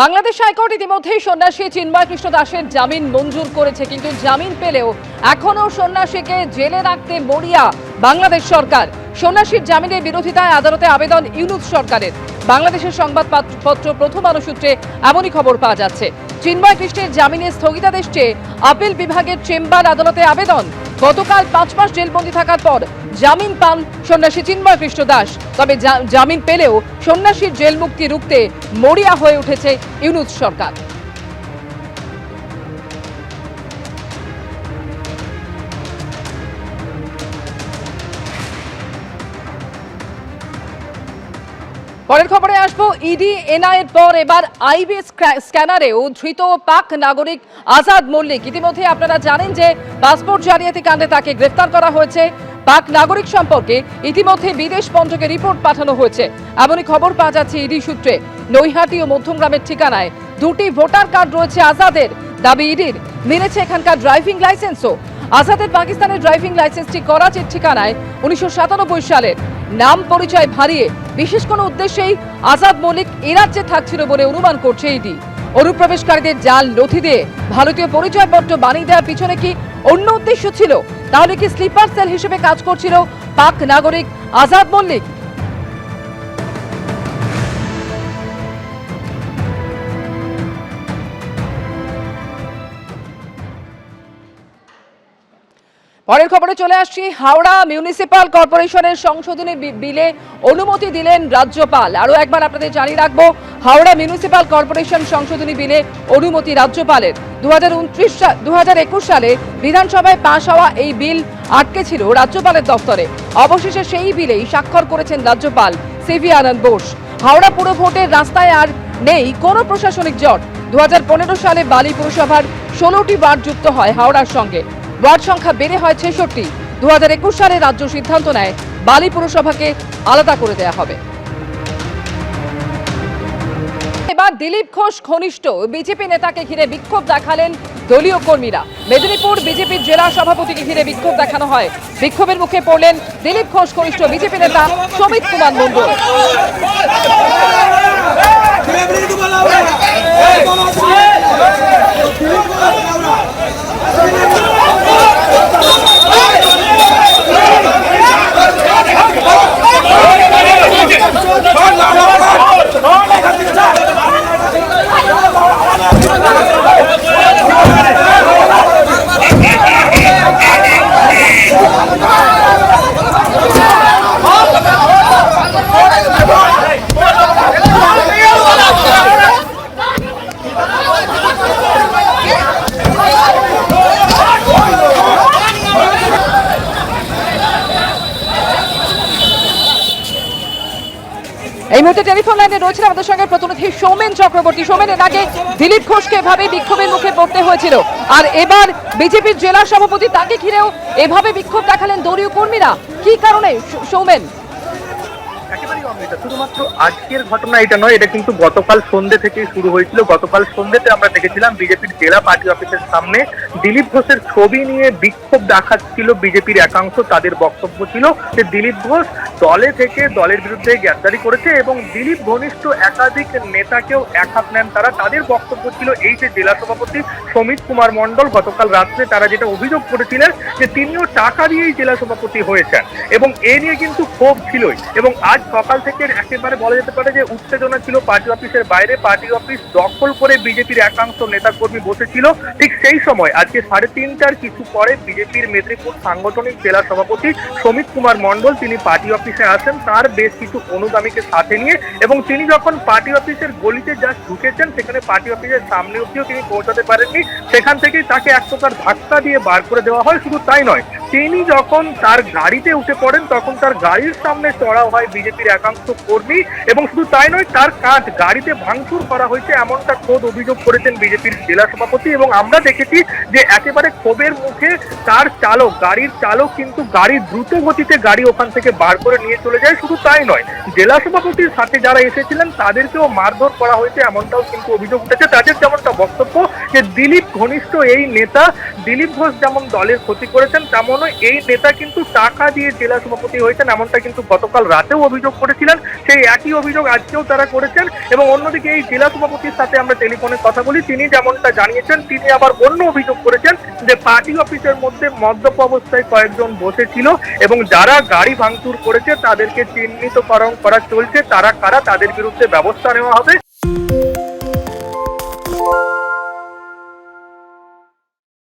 Bangladesh high court ইতিমধ্যেই সন্ন্যাসী চিন্ময় কৃষ্ণ দাসের জামিন মঞ্জুর করেছে, কিন্তু জামিন পেলেও এখনো সন্ন্যাসীকে জেলে রাখতে মরিয়া বাংলাদেশ সরকার। সন্ন্যাসীর জামিনের বিরোধিতায় আদালতে আবেদন ইউনূস সরকারের। বাংলাদেশের সংবাদপত্র প্রথম আলো সূত্রে এমনই খবর পাওয়া যাচ্ছে। চিন্ময় কৃষ্ণের জামিনের স্থগিতাদেশ চেয়ে আপিল বিভাগের চেম্বার আদালতে আবেদন। গতকাল 5 মাস জেলবন্দি থাকার পর জামিন পান সন্ন্যাসী চিন্ময় কৃষ্ণ দাস। তবে জামিন পেলেও সন্ন্যাসীর জেল মুক্তি রুখতে মরিয়া হয়ে উঠেছে ইউনূস সরকার। পরের খবরে আসবো। ইডি এনআইএর পর এবার আইবি স্ক্যানারেও ধৃত পাক নাগরিক আজাদ মল্লিক। ইতিমধ্যে আপনারা জানেন যে পাসপোর্ট জালিয়াতি কাণ্ডে তাকে গ্রেফতার করা হয়েছে। পাক নাগরিক সম্পর্কে ইতিমধ্যে বিদেশ মন্ত্রকে রিপোর্ট পাঠানো হয়েছে, এমনই খবর পাওয়া যাচ্ছে ইডি সূত্রে। নৈহাটি ও মধ্যমগ্রামের ঠিকানায় 2টি ভোটার কার্ড রয়েছে আজাদের। দাবি ইডির, মিলেছে এখানকার ড্রাইভিং লাইসেন্সও। আজাদের পাকিস্তানের ড্রাইভিং লাইসেন্সটি করাচির ঠিকানায় 1997 সালের। নাম পরিচয় ভারিয়ে বিশেষ কোনো উদ্দেশ্যেই আজাদ মল্লিক এ রাজ্যে থাকছিল বলে অনুমান করছে ইডি। অনুপ্রবেশকারীদের জাল নথি দিয়ে ভারতীয় পরিচয়পত্র বানিয়ে দেওয়ার পিছনে কি অন্য উদ্দেশ্য ছিল? তাহলে কি স্লিপার সেল হিসেবে কাজ করছিল পাক নাগরিক আজাদ মল্লিক? পরের খবরে চলে আসছি। হাওড়া মিউনিসিপাল কর্পোরেশনের সংশোধনী বিলে অনুমতি দিলেন রাজ্যপাল। আরো একবার আপনাদের জানিয়ে রাখবো, হাওড়া মিউনিসিপাল কর্পোরেশন সংশোধনী বিলে অনুমতি রাজ্যপালের। 2021 সালে বিধানসভায় পাশ হওয়া এই বিল আটকে ছিল রাজ্যপালের দপ্তরে। অবশেষে সেই বিলেই স্বাক্ষর করেছেন রাজ্যপাল সিভি আনন্দ বোস। হাওড়া পুর ভোটের রাস্তায় আর নেই কোনো প্রশাসনিক জট। 2015 সালে বালি পুরসভার 16টি ওয়ার্ড যুক্ত হয় হাওড়ার সঙ্গে। ওয়ার্ড সংখ্যা বেড়ে হয় 66। 2021 সালে রাজ্য সিদ্ধান্ত নেয় বালি পুরসভাকে আলাদা করে দেওয়া হবে। এবার দিলীপ ঘোষ ঘনিষ্ঠ বিজেপি নেতাকে ঘিরে বিক্ষোভ দেখালেন দলীয় কর্মীরা। মেদিনীপুর বিজেপির জেলা সভাপতিকে ঘিরে বিক্ষোভ দেখানো হয়। বিক্ষোভের মুখে পড়লেন দিলীপ ঘোষ ঘনিষ্ঠ বিজেপি নেতা সমিত কুমার মণ্ডল। এই মুহূর্তে টেলিফোন লাইনে রয়েছেন আমাদের সঙ্গে প্রতিনিধি সৌমেন চক্রবর্তী। সৌমেন, এর আগে দিলীপ ঘোষকে এভাবে বিক্ষোভের মুখে পড়তে হয়েছিল, আর এবার বিজেপির জেলা সভাপতি তাকে ঘিরেও এভাবে বিক্ষোভ দেখালেন দলীয় কর্মীরা। কি কারণে সৌমেন? শুধুমাত্র আজকের ঘটনা এটা নয়, এটা কিন্তু গতকাল সন্ধ্যে থেকেই শুরু হয়েছিল। গতকাল সন্ধ্যেতে আমরা দেখেছিলাম বিজেপির জেলা পার্টি অফিসের সামনে দিলীপ ঘোষের ছবি নিয়ে বিক্ষোভ দেখাচ্ছিল বিজেপির একাংশ। তাদের বক্তব্য ছিল যে দিলীপ ঘোষ দলে থেকে দলের বিরুদ্ধে গ্রেফতারি করেছে এবং দিলীপ ঘনিষ্ঠ একাধিক নেতাকেও এক হাত নেন তারা। তাদের বক্তব্য ছিল এই যে জেলা সভাপতি সমিত কুমার মণ্ডল গতকাল রাত্রে তারা যেটা অভিযোগ করেছিলেন যে তিনিও টাকা দিয়েই জেলা সভাপতি হয়েছেন, এবং এ নিয়ে কিন্তু ক্ষোভ ছিলই। এবং আজ সকাল থেকে একেবারে বলা যেতে পারে যে উত্তেজনা ছিল পার্টি অফিসের বাইরে। পার্টি অফিস দখল করে বিজেপির একাংশ নেতাকর্মী বসেছিল। ঠিক সেই সময় আজকে 3:30টার কিছু পরে বিজেপির মেদিনীপুর সাংগঠনিক জেলা সভাপতি সমিত কুমার মণ্ডল তিনি পার্টি অফিসে আসেন তার বেশ কিছু অনুগামীকে সাথে নিয়ে, এবং তিনি যখন পার্টি অফিসের গলিতে জাস্ট ঢুকেছেন সেখানে পার্টি অফিসের সামনে অবধিও তিনি পৌঁছাতে পারেননি। সেখান থেকেই তাকে এক প্রকার ধাক্কা দিয়ে বার করে দেওয়া হয়। শুধু তাই নয়, তিনি যখন তার গাড়িতে উঠে পড়েন তখন তার গাড়ির সামনে চড়াও হয় বিজেপির একাংশ কর্মী, এবং শুধু তাই নয় তার কাঁচ গাড়িতে ভাঙচুর করা হয়েছে এমনটা খোদ অভিযোগ করেছেন বিজেপির জেলা সভাপতি। এবং আমরা দেখেছি যে একেবারে ক্ষোভের মুখে তার চালক, গাড়ির চালক কিন্তু গাড়ি দ্রুত গতিতে গাড়ি ওখান থেকে বার করে নিয়ে চলে যায়। শুধু তাই নয়, জেলা সভাপতির সাথে যারা এসেছিলেন তাদেরকেও মারধর করা হয়েছে এমনটাও কিন্তু অভিযোগ উঠেছে। তাদের যেমনটা বক্তব্য যে দিলীপ ঘনিষ্ঠ এই নেতা দিলীপ ঘোষ যেমন দলের ক্ষতি করেছেন, তেমনও এই নেতা কিন্তু টাকা দিয়ে জেলা সভাপতি হয়েছেন, এমনটা কিন্তু গতকাল রাতেও অভিযোগ করেছিলেন। সেই একই অভিযোগ আজকেও তারা করেছেন। এবং অন্যদিকে এই জেলা সভাপতির সাথে আমরা টেলিফোনে কথা বলি, তিনি যেমনটা জানিয়েছেন, তিনি আবার অন্য অভিযোগ করেছেন যে পার্টি অফিসের মধ্যে মদ্যপ অবস্থায় কয়েকজন বসেছিল এবং যারা গাড়ি ভাঙচুর করেছে তাদেরকে চিহ্নিতকরণ করা চলছে, তারা কারা, তাদের বিরুদ্ধে ব্যবস্থা নেওয়া হবে।